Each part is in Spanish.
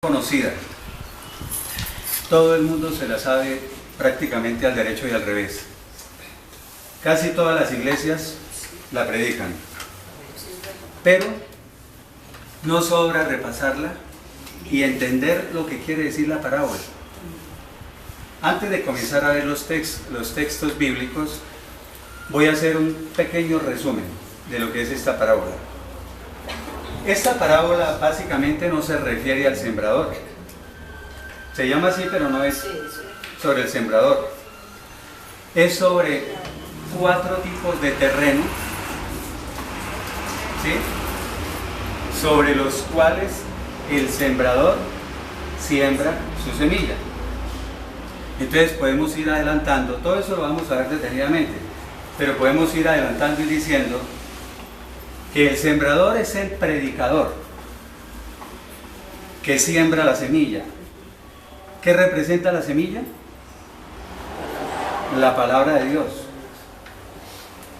conocida. Todo el mundo se la sabe prácticamente al derecho y al revés. Casi todas las iglesias la predican. Pero no sobra repasarla y entender lo que quiere decir la parábola. Antes de comenzar a ver los textos bíblicos, voy a hacer un pequeño resumen de lo que es esta parábola. Esta parábola básicamente no se refiere al sembrador. Se llama así, pero no es sobre el sembrador. Es sobre 4 tipos de terreno, ¿sí?, sobre los cuales el sembrador siembra su semilla. Entonces podemos ir adelantando, todo eso lo vamos a ver detenidamente, pero podemos ir adelantando y diciendo que el sembrador es el predicador que siembra la semilla. ¿Qué representa la semilla? La palabra de Dios.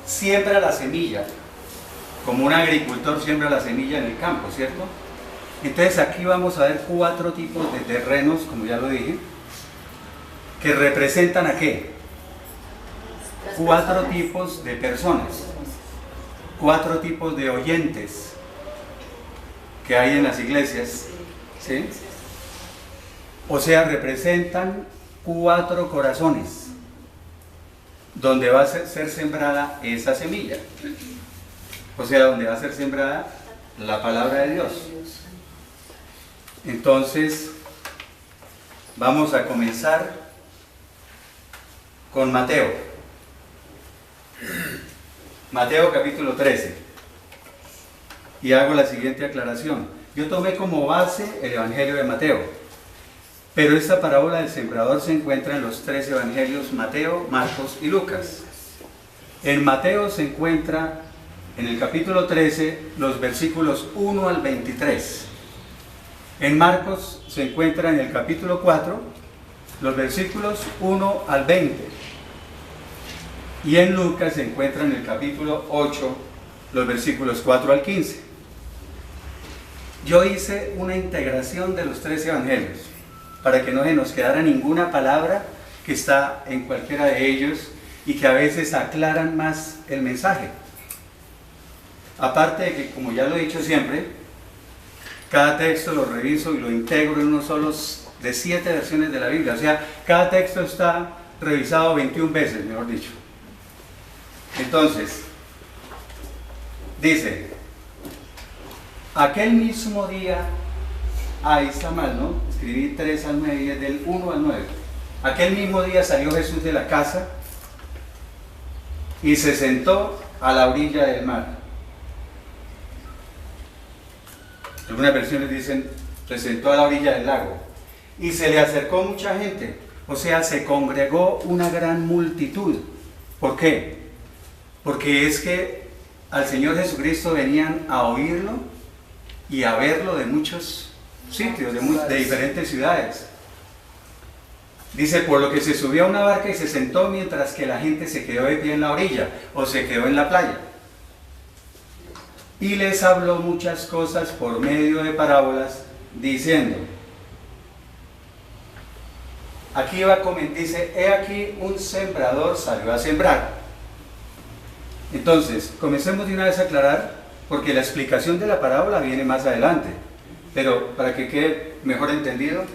Siembra la semilla, como un agricultor siembra la semilla en el campo, ¿cierto? Entonces aquí vamos a ver 4 tipos de terrenos, como ya lo dije, que representan ¿a qué? 4 tipos de personas, 4 tipos de oyentes que hay en las iglesias, ¿sí? O sea, representan 4 corazones donde va a ser sembrada esa semilla, o sea, donde va a ser sembrada la palabra de Dios. Entonces vamos a comenzar con Mateo capítulo 13, y hago la siguiente aclaración. Yo tomé como base el Evangelio de Mateo, pero esta parábola del sembrador se encuentra en los 3 evangelios: Mateo, Marcos y Lucas. En Mateo se encuentra en el capítulo 13 los versículos 1 al 23. En Marcos se encuentra en el capítulo 4 los versículos 1 al 20. Y en Lucas se encuentra en el capítulo 8 los versículos 4 al 15. Yo hice una integración de los 3 evangelios para que no se nos quedara ninguna palabra que está en cualquiera de ellos y que a veces aclaran más el mensaje. Aparte de que, como ya lo he dicho siempre, cada texto lo reviso y lo integro en uno solo de 7 versiones de la Biblia. O sea, cada texto está revisado 21 veces, mejor dicho. Entonces, dice, aquel mismo día, ahí está mal, ¿no? Escribí 3 al 9 y es del 1 al 9. Aquel mismo día salió Jesús de la casa y se sentó a la orilla del mar. Algunas versiones dicen, se sentó a la orilla del lago. Y se le acercó mucha gente, o sea, se congregó una gran multitud. ¿Por qué? Porque es que al Señor Jesucristo venían a oírlo y a verlo de muchos sitios, de diferentes ciudades. Dice, por lo que se subió a una barca y se sentó mientras que la gente se quedó de pie en la orilla o se quedó en la playa. Y les habló muchas cosas por medio de parábolas, diciendo, aquí va a comentar, dice, he aquí un sembrador salió a sembrar. Entonces, comencemos de una vez a aclarar, porque la explicación de la parábola viene más adelante, pero para que quede mejor entendido,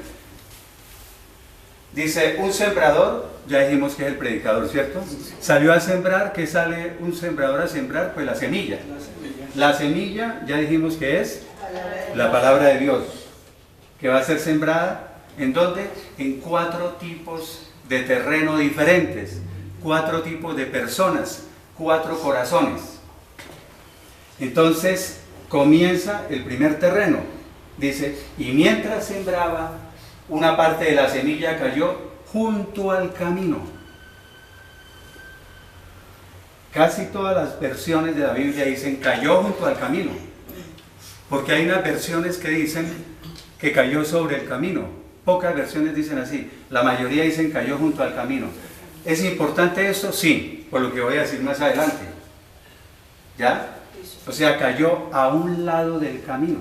dice, un sembrador, ya dijimos que es el predicador, ¿cierto? Salió a sembrar. ¿Qué sale un sembrador a sembrar? Pues la semilla. La semilla, ya dijimos que es la palabra de Dios, que va a ser sembrada, ¿en dónde? En 4 tipos de terreno diferentes, 4 tipos de personas, 4 corazones. Entonces comienza el primer terreno. Dice, y mientras sembraba, una parte de la semilla cayó junto al camino. Casi todas las versiones de la Biblia dicen cayó junto al camino, porque hay unas versiones que dicen que cayó sobre el camino. Pocas versiones dicen así, la mayoría dicen cayó junto al camino. ¿Es importante eso? Sí, por lo que voy a decir más adelante. ¿Ya? O sea, cayó a un lado del camino.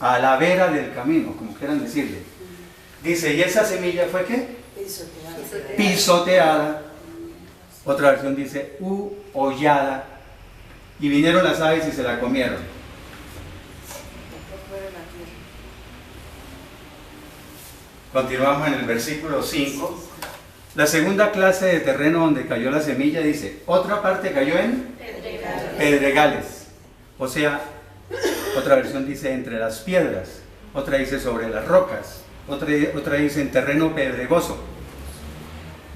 a la vera del camino, como quieran decirle. Dice, ¿y esa semilla fue qué? Pisoteada. Otra versión dice, hollada. Y vinieron las aves y se la comieron. Continuamos en el versículo 5. La segunda clase de terreno donde cayó la semilla dice, otra parte cayó en pedregales. O sea, otra versión dice entre las piedras, otra dice sobre las rocas, otra dice en terreno pedregoso,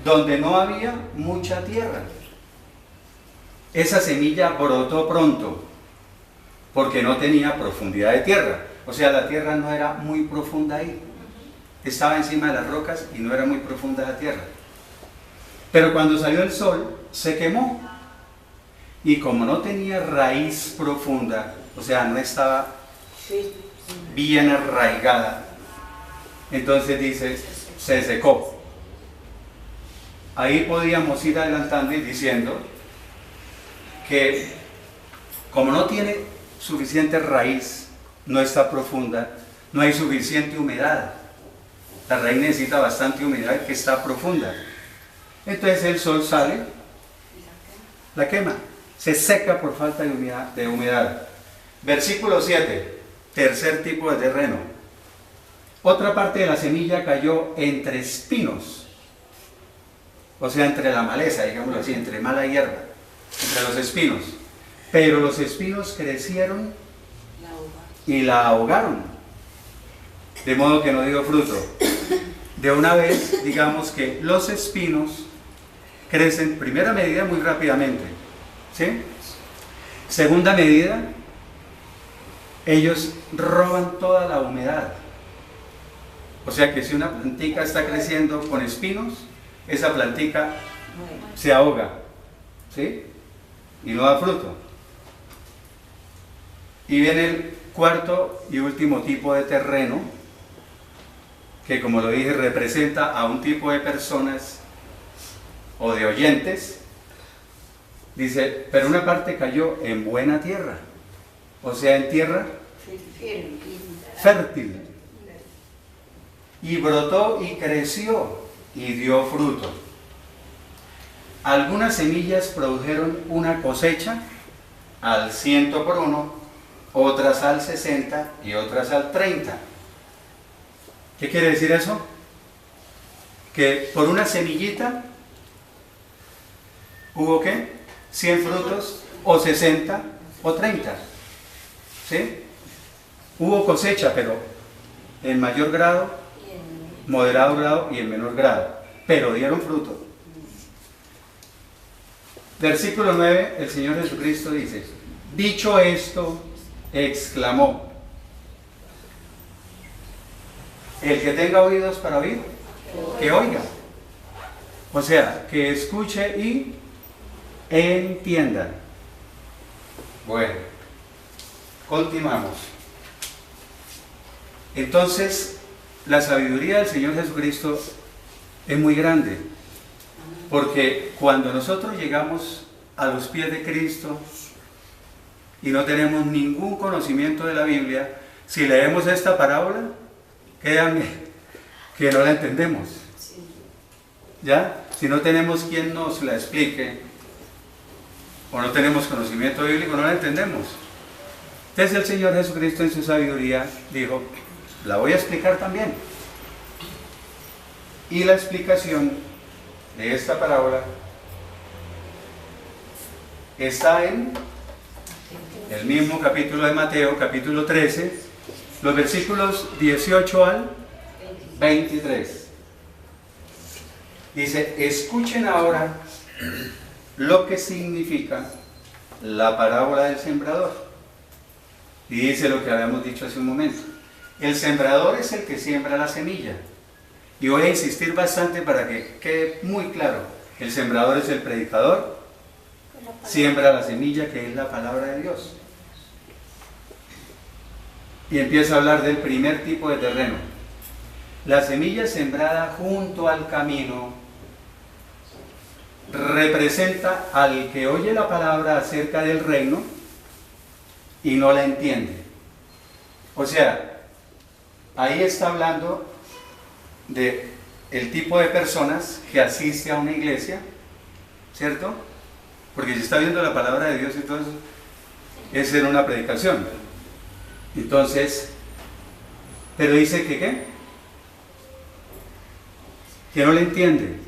donde no había mucha tierra. Esa semilla brotó pronto, porque no tenía profundidad de tierra. O sea, la tierra no era muy profunda ahí. Estaba encima de las rocas y no era muy profunda la tierra. Pero cuando salió el sol, se quemó. Y como no tenía raíz profunda, o sea, no estaba bien arraigada, entonces dice, se secó. Ahí podíamos ir adelantando y diciendo que como no tiene suficiente raíz, no está profunda, no hay suficiente humedad. La raíz necesita bastante humedad que está profunda. Entonces el sol sale, la quema, se seca por falta de humedad. Versículo 7, tercer tipo de terreno. Otra parte de la semilla cayó entre espinos, o sea, entre la maleza, digámoslo así, entre mala hierba, entre los espinos. Pero los espinos crecieron y la ahogaron, de modo que no dio fruto. De una vez, digamos que los espinos crecen, primera medida, muy rápidamente, ¿sí? Segunda medida, ellos roban toda la humedad. O sea que si una plantica está creciendo con espinos, esa plantica se ahoga, ¿sí? Y no da fruto. Y viene el cuarto y último tipo de terreno, que como lo dije, representa a un tipo de personas o de oyentes. Dice, pero una parte cayó en buena tierra, o sea, en tierra fértil, y brotó y creció y dio fruto. Algunas semillas produjeron una cosecha al 100 por uno, otras al 60 y otras al 30. ¿Qué quiere decir eso? Que por una semillita hubo ¿qué? 100 frutos, o 60 o 30. ¿Sí? Hubo cosecha, pero en mayor grado, moderado grado y en menor grado, pero dieron fruto. Versículo 9, el Señor Jesucristo dice, dicho esto, exclamó, el que tenga oídos para oír, que oiga. O sea, que escuche y entienda. Bueno, continuamos. Entonces, la sabiduría del Señor Jesucristo es muy grande, porque cuando nosotros llegamos a los pies de Cristo y no tenemos ningún conocimiento de la Biblia, si leemos esta parábola, créanme que no la entendemos. ¿Ya? Si no tenemos quien nos la explique o no tenemos conocimiento bíblico, no la entendemos. Entonces el Señor Jesucristo en su sabiduría dijo, la voy a explicar también. Y la explicación de esta parábola está en el mismo capítulo de Mateo, capítulo 13, los versículos 18 al 23. Dice, escuchen ahora lo que significa la parábola del sembrador. Y dice lo que habíamos dicho hace un momento. El sembrador es el que siembra la semilla. Y voy a insistir bastante para que quede muy claro. El sembrador es el predicador, siembra la semilla que es la palabra de Dios. Y empieza a hablar del primer tipo de terreno. La semilla sembrada junto al camino representa al que oye la palabra acerca del reino y no la entiende. O sea, ahí está hablando de el tipo de personas que asiste a una iglesia, ¿cierto? Porque si está viendo la palabra de Dios, entonces es en una predicación. Entonces, pero dice que ¿qué? Que no le entiende.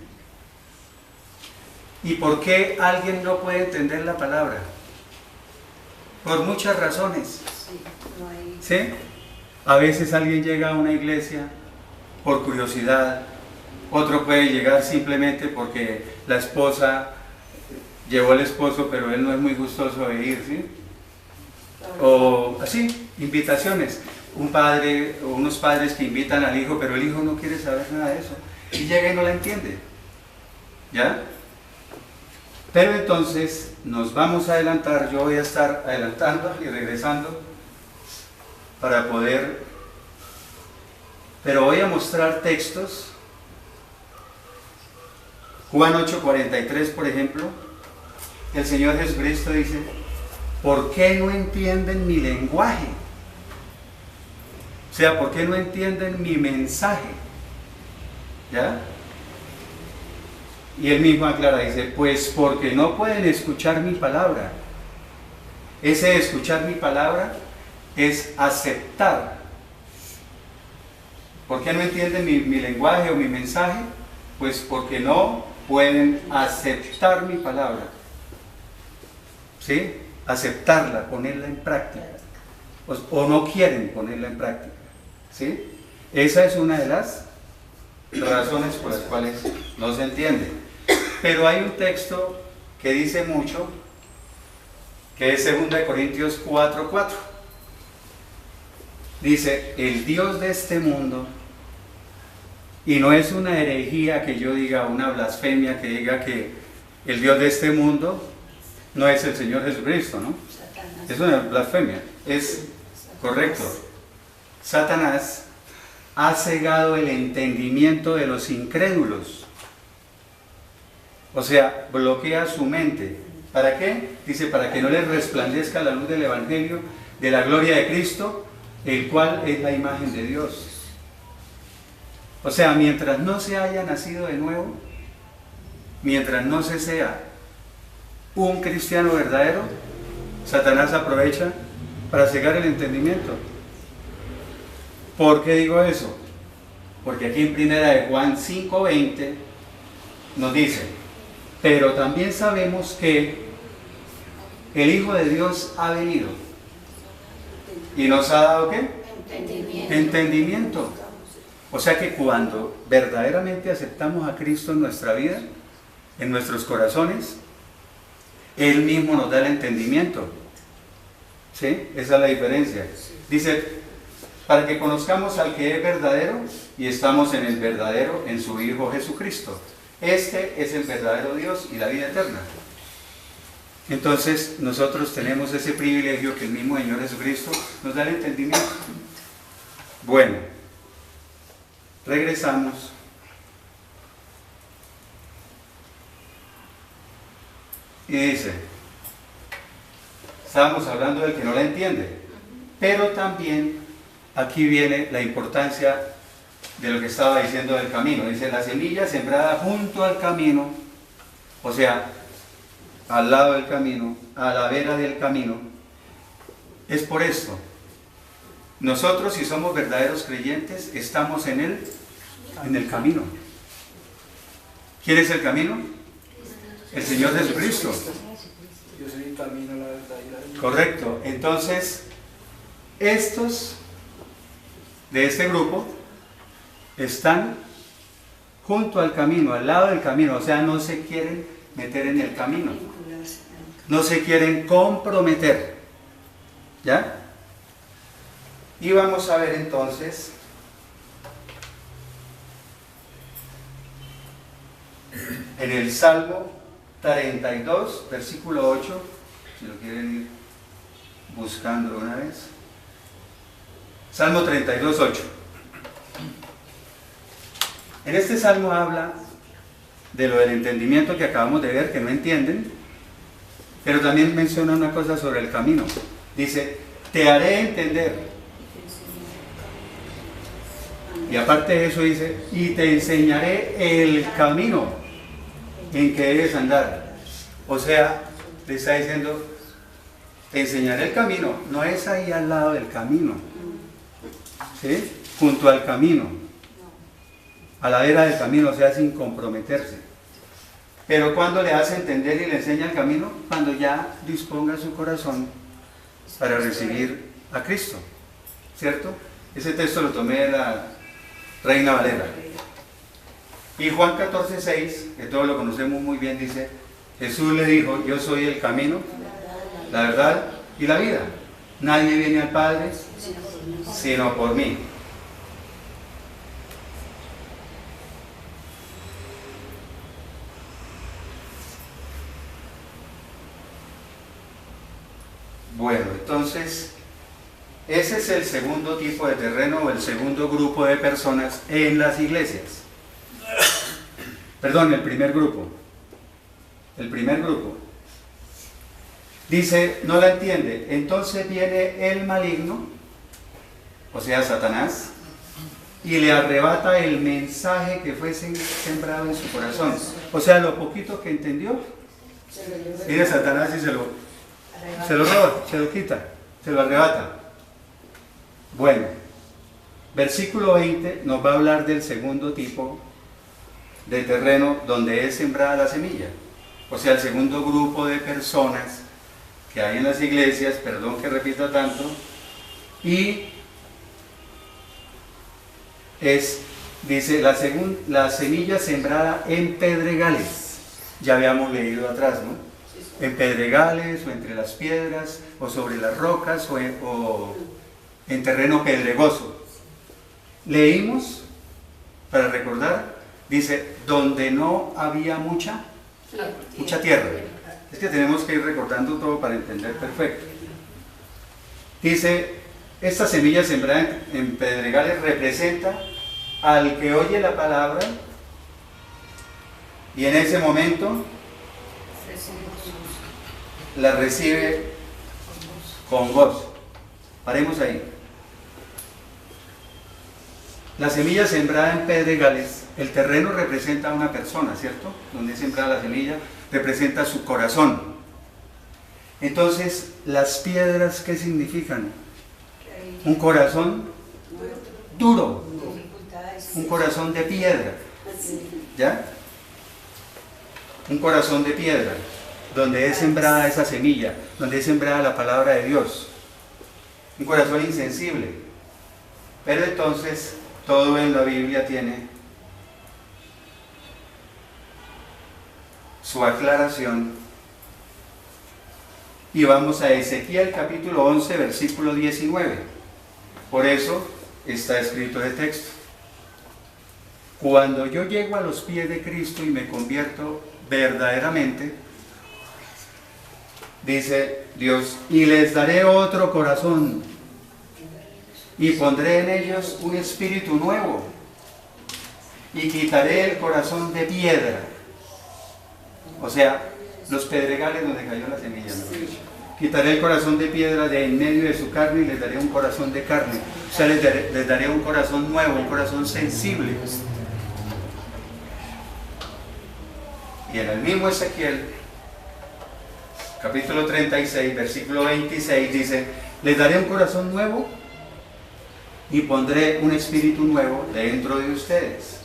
¿Y por qué alguien no puede entender la palabra? Por muchas razones. ¿Sí? A veces alguien llega a una iglesia por curiosidad, otro puede llegar simplemente porque la esposa llevó al esposo, pero él no es muy gustoso de ir, ¿sí? O así, invitaciones. Un padre o unos padres que invitan al hijo, pero el hijo no quiere saber nada de eso. Y llega y no la entiende. ¿Ya? Pero entonces nos vamos a adelantar, yo voy a estar adelantando y regresando para poder, pero voy a mostrar textos. Juan 8:43, por ejemplo, el Señor Jesucristo dice: ¿por qué no entienden mi lenguaje? O sea, ¿por qué no entienden mi mensaje? ¿Ya? Y él mismo aclara, dice, pues porque no pueden escuchar mi palabra. Ese escuchar mi palabra es aceptar. ¿Por qué no entienden mi lenguaje o mi mensaje? Pues porque no pueden aceptar mi palabra. ¿Sí? Aceptarla, ponerla en práctica. O no quieren ponerla en práctica. ¿Sí? Esa es una de las razones por las cuales no se entiende. Pero hay un texto que dice mucho, que es 2 Corintios 4:4. Dice, el Dios de este mundo, y no es una herejía que yo diga, una blasfemia que diga que el Dios de este mundo no es el Señor Jesucristo, ¿no? Es una blasfemia, es correcto. Satanás ha cegado el entendimiento de los incrédulos. O sea, bloquea su mente. ¿Para qué? Dice, para que no les resplandezca la luz del Evangelio de la gloria de Cristo, el cual es la imagen de Dios. O sea, mientras no se haya nacido de nuevo, mientras no se sea un cristiano verdadero, Satanás aprovecha para cegar el entendimiento. ¿Por qué digo eso? Porque aquí en primera de Juan 5:20 nos dice, pero también sabemos que el Hijo de Dios ha venido y nos ha dado ¿qué? Entendimiento. O sea que cuando verdaderamente aceptamos a Cristo en nuestra vida, en nuestros corazones, Él mismo nos da el entendimiento. ¿Sí? Esa es la diferencia. Dice, para que conozcamos al que es verdadero y estamos en el verdadero, en su Hijo Jesucristo. Este es el verdadero Dios y la vida eterna. Entonces nosotros tenemos ese privilegio que el mismo Señor Jesucristo nos da el entendimiento. Bueno, regresamos. Y dice, estábamos hablando del que no la entiende, pero también aquí viene la importancia de lo que estaba diciendo del camino. Dice, la semilla sembrada junto al camino, o sea, al lado del camino, a la vera del camino, es por esto. Nosotros, si somos verdaderos creyentes, estamos en el camino. ¿Quién es el camino? El Señor Jesucristo. Yo soy el camino, la verdad y la vida. Correcto. Entonces, estos de este grupo están junto al camino, al lado del camino, o sea, no se quieren meter en el camino, no se quieren comprometer. ¿Ya? Y vamos a ver entonces en el Salmo 32, versículo 8, si lo quieren ir buscando una vez. Salmo 32, 8. En este salmo habla de lo del entendimiento que acabamos de ver, que no entienden, pero también menciona una cosa sobre el camino. Dice, te haré entender Y aparte de eso dice, y te enseñaré el camino en que debes andar. O sea, le está diciendo, te enseñaré el camino. No es ahí al lado del camino, ¿sí? Junto al camino, a la vera del camino, o sea, sin comprometerse. Pero cuando le hace entender y le enseña el camino, cuando ya disponga su corazón para recibir a Cristo, ¿cierto? Ese texto lo tomé de la Reina Valera. Y Juan 14:6, que todos lo conocemos muy bien, dice, Jesús le dijo, yo soy el camino, la verdad y la vida. Nadie viene al Padre sino por mí. Bueno, entonces, ese es el segundo tipo de terreno o el segundo grupo de personas en las iglesias. Perdón, el primer grupo. El primer grupo. Dice, no la entiende. Entonces viene el maligno, o sea, Satanás, y le arrebata el mensaje que fue sembrado en su corazón. O sea, lo poquito que entendió, viene Satanás y se lo roba, se lo quita, se lo arrebata. Bueno, versículo 20 nos va a hablar del segundo tipo de terreno donde es sembrada la semilla. O sea, el segundo grupo de personas que hay en las iglesias, perdón que repita tanto, y dice, la semilla sembrada en pedregales. Ya habíamos leído atrás, ¿no? En pedregales o entre las piedras o sobre las rocas o en terreno pedregoso. Leímos, para recordar, dice, donde no había mucha tierra. Es que tenemos que ir recordando todo para entender perfecto. Dice, esta semilla sembrada en pedregales representa al que oye la palabra y en ese momento la recibe con gozo. Paremos ahí. La semilla sembrada en pedregales, el terreno representa a una persona, ¿cierto? Donde es sembrada la semilla, representa su corazón. Entonces, las piedras, ¿qué significan? Un corazón duro, un corazón de piedra, ¿ya? Un corazón de piedra, donde es sembrada esa semilla, donde es sembrada la palabra de Dios. Un corazón insensible. Pero entonces, todo en la Biblia tiene su aclaración. Y vamos a Ezequiel capítulo 11, versículo 19. Por eso está escrito el texto. Cuando yo llego a los pies de Cristo y me convierto verdaderamente, dice Dios, y les daré otro corazón y pondré en ellos un espíritu nuevo y quitaré el corazón de piedra. O sea, los pedregales donde cayó la semilla, ¿no? Quitaré el corazón de piedra de en medio de su carne y les daré un corazón de carne. O sea, les daré un corazón nuevo, un corazón sensible. Y en el mismo Ezequiel, capítulo 36, versículo 26, dice, les daré un corazón nuevo y pondré un espíritu nuevo dentro de ustedes.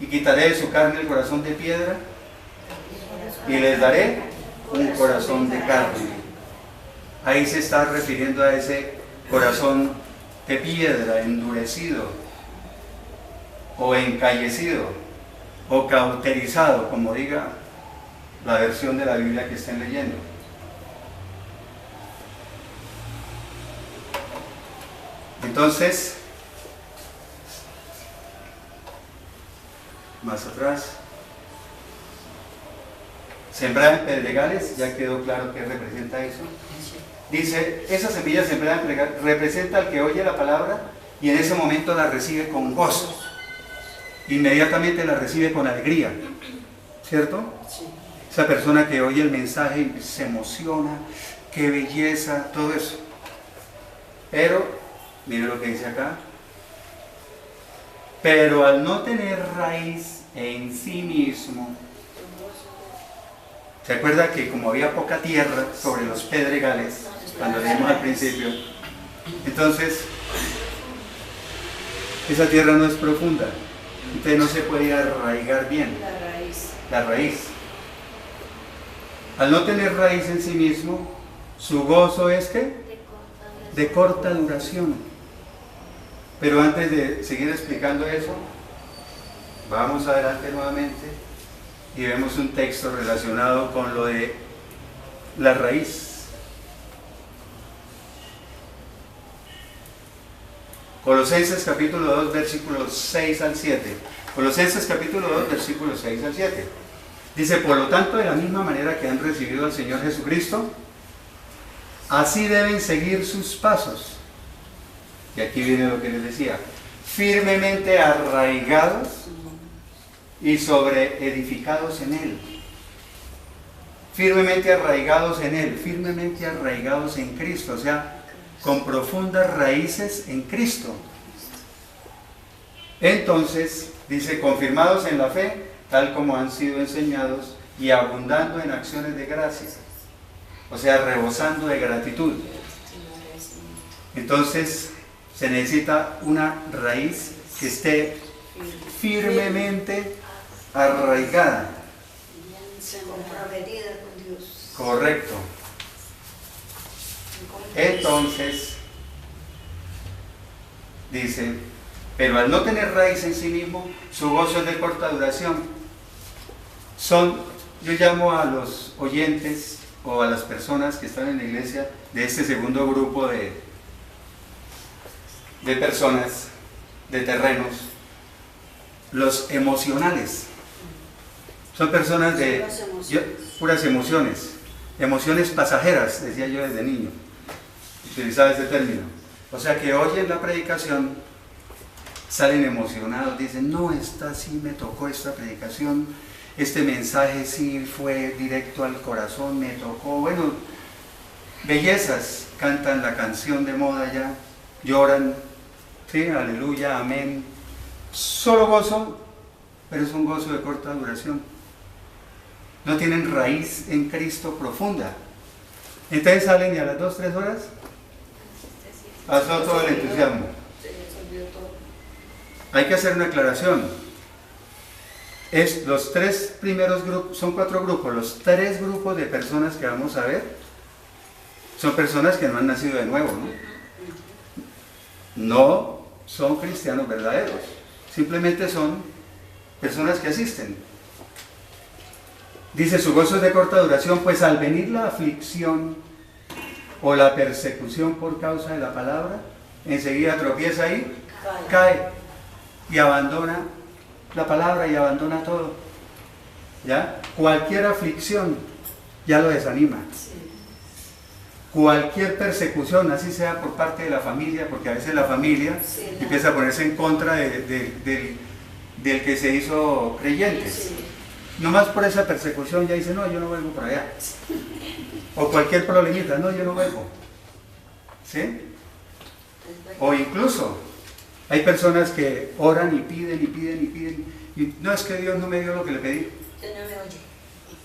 Y quitaré de su carne el corazón de piedra y les daré un corazón de carne. Ahí se está refiriendo a ese corazón de piedra, endurecido, o encallecido, o cauterizado, como diga la versión de la Biblia que estén leyendo. Entonces, más atrás, sembrada en pedregales, ya quedó claro qué representa eso. Dice, esa semilla sembrada en pedregales representa al que oye la palabra y en ese momento la recibe con gozo. Inmediatamente la recibe con alegría, ¿cierto? Esa persona que oye el mensaje y se emociona, qué belleza, todo eso. Pero, mire lo que dice acá, Pero al no tener raíz en sí mismo, ¿se acuerda que como había poca tierra sobre los pedregales, cuando leímos al principio, entonces esa tierra no es profunda, entonces no se puede arraigar bien la raíz. Al no tener raíz en sí mismo, su gozo es ¿qué? De corta duración. Pero antes de seguir explicando eso, vamos adelante nuevamente y vemos un texto relacionado con lo de la raíz. Colosenses capítulo 2, versículos 6 al 7. Colosenses capítulo 2, versículos 6 al 7. Dice, por lo tanto, de la misma manera que han recibido al Señor Jesucristo, así deben seguir sus pasos. Y aquí viene lo que les decía, firmemente arraigados y sobreedificados en Él. Firmemente arraigados en Él, firmemente arraigados en Cristo, o sea, con profundas raíces en Cristo. Entonces, dice, confirmados en la fe, tal como han sido enseñados, y abundando en acciones de gracia, o sea, rebosando de gratitud. Entonces, se necesita una raíz que esté firmemente arraigada. Comprometida con Dios. Correcto. Entonces, dice, pero al no tener raíz en sí mismo, su gozo es de corta duración. Yo llamo a los oyentes o a las personas que están en la iglesia de este segundo grupo de personas, de terrenos, los emocionales. Son personas de puras emociones, emociones pasajeras, decía yo desde niño, utilizaba ese término. O sea que oyen la predicación, salen emocionados, dicen, no, esta sí me tocó esta predicación, este mensaje sí fue directo al corazón, me tocó, bueno, bellezas, cantan la canción de moda ya, lloran, sí, aleluya, amén, solo gozo, pero es un gozo de corta duración. No tienen raíz en Cristo profunda. Entonces salen y a las 2-3 horas pasó todo el entusiasmo. Hay que hacer una aclaración. Los tres primeros grupos, son 4 grupos, los 3 grupos de personas que vamos a ver son personas que no han nacido de nuevo, no son cristianos verdaderos, simplemente son personas que asisten. Dice, su gozo es de corta duración, pues al venir la aflicción o la persecución por causa de la palabra, enseguida tropieza ahí, cae y abandona la palabra y abandona todo. ¿Ya? Cualquier aflicción ya lo desanima. Cualquier persecución, así sea por parte de la familia, porque a veces la familia empieza a ponerse en contra del que se hizo creyente. Nomás por esa persecución ya dice, no, yo no vuelvo por allá. O cualquier problemita, no, yo no vuelvo. ¿Sí? O incluso hay personas que oran y piden y piden y piden y no, es que Dios no me dio lo que le pedí.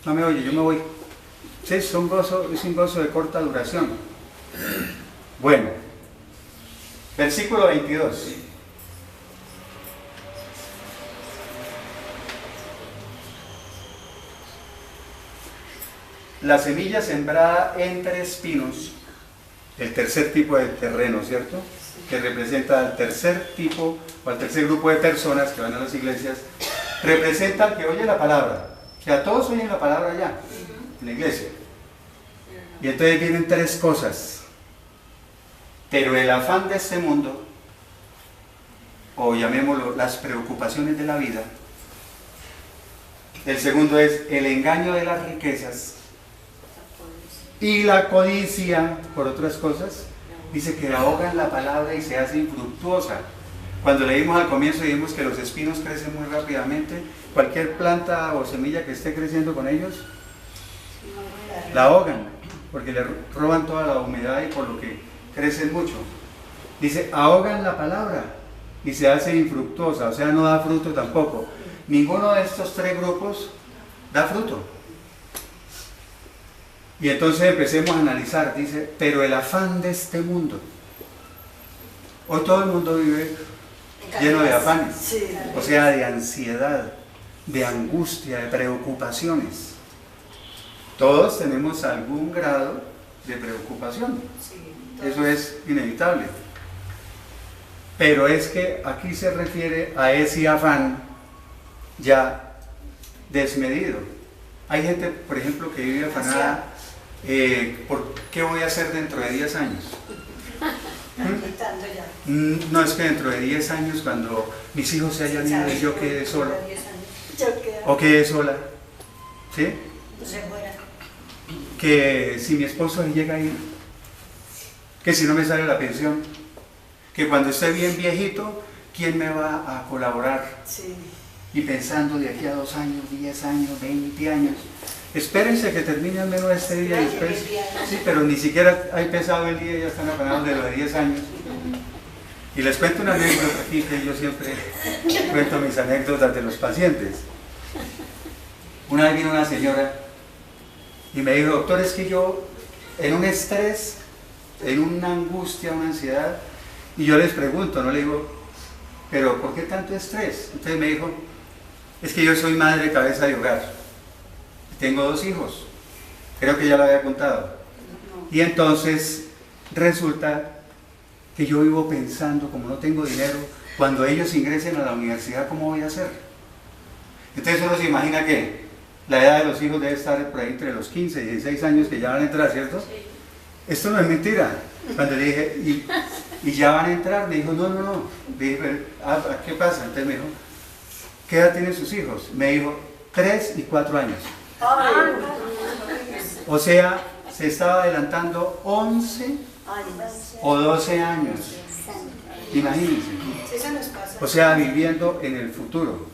No me oye, yo me voy. Sí, es un gozo de corta duración. Bueno, versículo 22. La semilla sembrada entre espinos, el tercer tipo de terreno, ¿cierto? Que representa al tercer tipo o al tercer grupo de personas que van a las iglesias, representa al que oye la palabra. O sea, todos oyen la palabra ya, en la iglesia. Y entonces vienen 3 cosas. Pero el afán de este mundo, o llamémoslo las preocupaciones de la vida. El segundo es el engaño de las riquezas. Y la codicia por otras cosas, dice que ahogan la palabra y se hace infructuosa. Cuando leímos al comienzo dijimos que los espinos crecen muy rápidamente. Cualquier planta o semilla que esté creciendo con ellos, la ahogan, porque le roban toda la humedad y por lo que crecen mucho. Dice, ahogan la palabra y se hace infructuosa, o sea, no da fruto tampoco. Ninguno de estos tres grupos da fruto. Y entonces empecemos a analizar, dice, pero el afán de este mundo. Hoy todo el mundo vive lleno de afanes, o sea, de ansiedad, de angustia, de preocupaciones. Todos tenemos algún grado de preocupación, eso es inevitable. Pero es que aquí se refiere a ese afán ya desmedido. Hay gente, por ejemplo, que vive afanada, ¿por qué voy a hacer dentro de 10 años? No, es que dentro de 10 años, cuando mis hijos se hayan ido y yo quede sola, o quede sola, ¿sí? Que si mi esposo llega a ir, que si no me sale la pensión, que cuando esté bien viejito, ¿quién me va a colaborar? Sí. Y pensando de aquí a 2 años, 10 años, 20 años, espérense que termine al menos este día y después, sí, pero ni siquiera hay pesado el día y ya están afanados de los de 10 años. Y les cuento una anécdota aquí, que yo siempre cuento mis anécdotas de los pacientes. Una vez vino una señora y me dijo, doctor, es que yo en un estrés, en una angustia, una ansiedad, y yo les pregunto, no le digo, pero ¿por qué tanto estrés? Entonces me dijo, es que yo soy madre cabeza de hogar, tengo 2 hijos, creo que ya lo había contado, y entonces resulta que yo vivo pensando, como no tengo dinero, cuando ellos ingresen a la universidad, ¿cómo voy a hacer? Entonces uno se imagina que la edad de los hijos debe estar por ahí entre los 15 y 16 años que ya van a entrar, ¿cierto? Sí. Esto no es mentira. Cuando le dije, ¿y ya van a entrar? Me dijo, no. Le dije, ¿qué pasa? Entonces me dijo, ¿qué edad tienen sus hijos? Me dijo, 3 y 4 años. O sea, se estaba adelantando 11 o 12 años. Imagínense. O sea, viviendo en el futuro.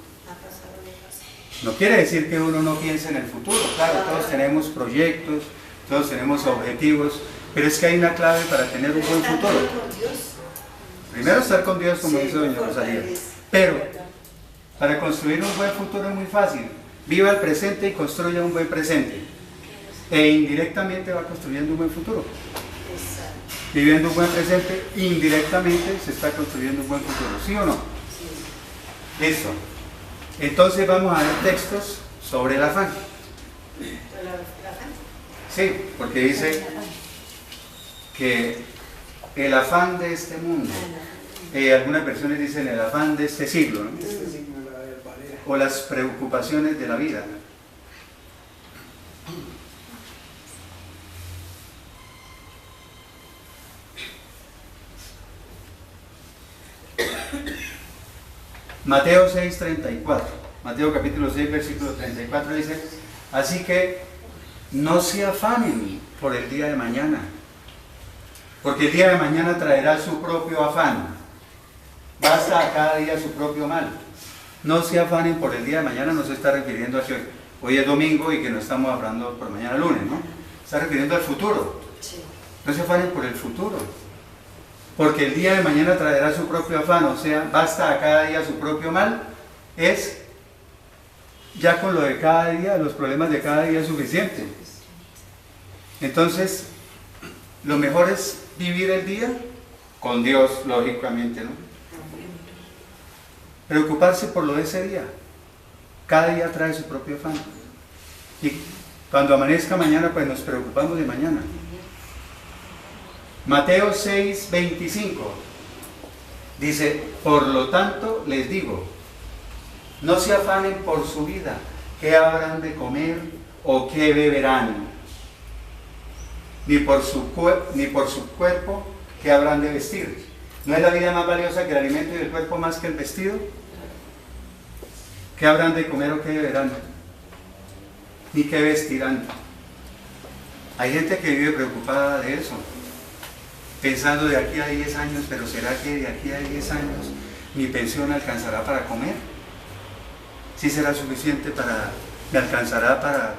No quiere decir que uno no piense en el futuro, claro, todos tenemos proyectos, todos tenemos objetivos, pero es que hay una clave para tener un buen futuro. Primero estar con Dios, como dice doña Rosalía, pero para construir un buen futuro es muy fácil. Viva el presente y construya un buen presente, e indirectamente va construyendo un buen futuro. Viviendo un buen presente, indirectamente se está construyendo un buen futuro, ¿sí o no? Listo. Entonces vamos a ver textos sobre el afán. Sí, porque dice que el afán de este mundo, algunas versiones dicen el afán de este siglo, ¿no? O las preocupaciones de la vida. Mateo 6:34, Mateo capítulo 6, versículo 34 dice, así que no se afanen por el día de mañana, porque el día de mañana traerá su propio afán, basta a cada día su propio mal. No se afanen por el día de mañana, no se está refiriendo a que hoy es domingo y que no estamos hablando por mañana lunes, ¿no? Está refiriendo al futuro. No se afanen por el futuro. Porque el día de mañana traerá su propio afán, o sea, basta a cada día su propio mal, es ya con lo de cada día, los problemas de cada día es suficiente. Entonces, lo mejor es vivir el día con Dios, lógicamente, ¿no? Preocuparse por lo de ese día. Cada día trae su propio afán. Y cuando amanezca mañana, pues nos preocupamos de mañana. Mateo 6:25 dice, por lo tanto les digo, no se afanen por su vida, qué habrán de comer o qué beberán, ni por su cuerpo, qué habrán de vestir. ¿No es la vida más valiosa que el alimento y el cuerpo más que el vestido? ¿Qué habrán de comer o qué beberán? Ni qué vestirán. Hay gente que vive preocupada de eso, pensando de aquí a 10 años, pero ¿será que de aquí a 10 años mi pensión alcanzará para comer? ¿Sí será suficiente me alcanzará para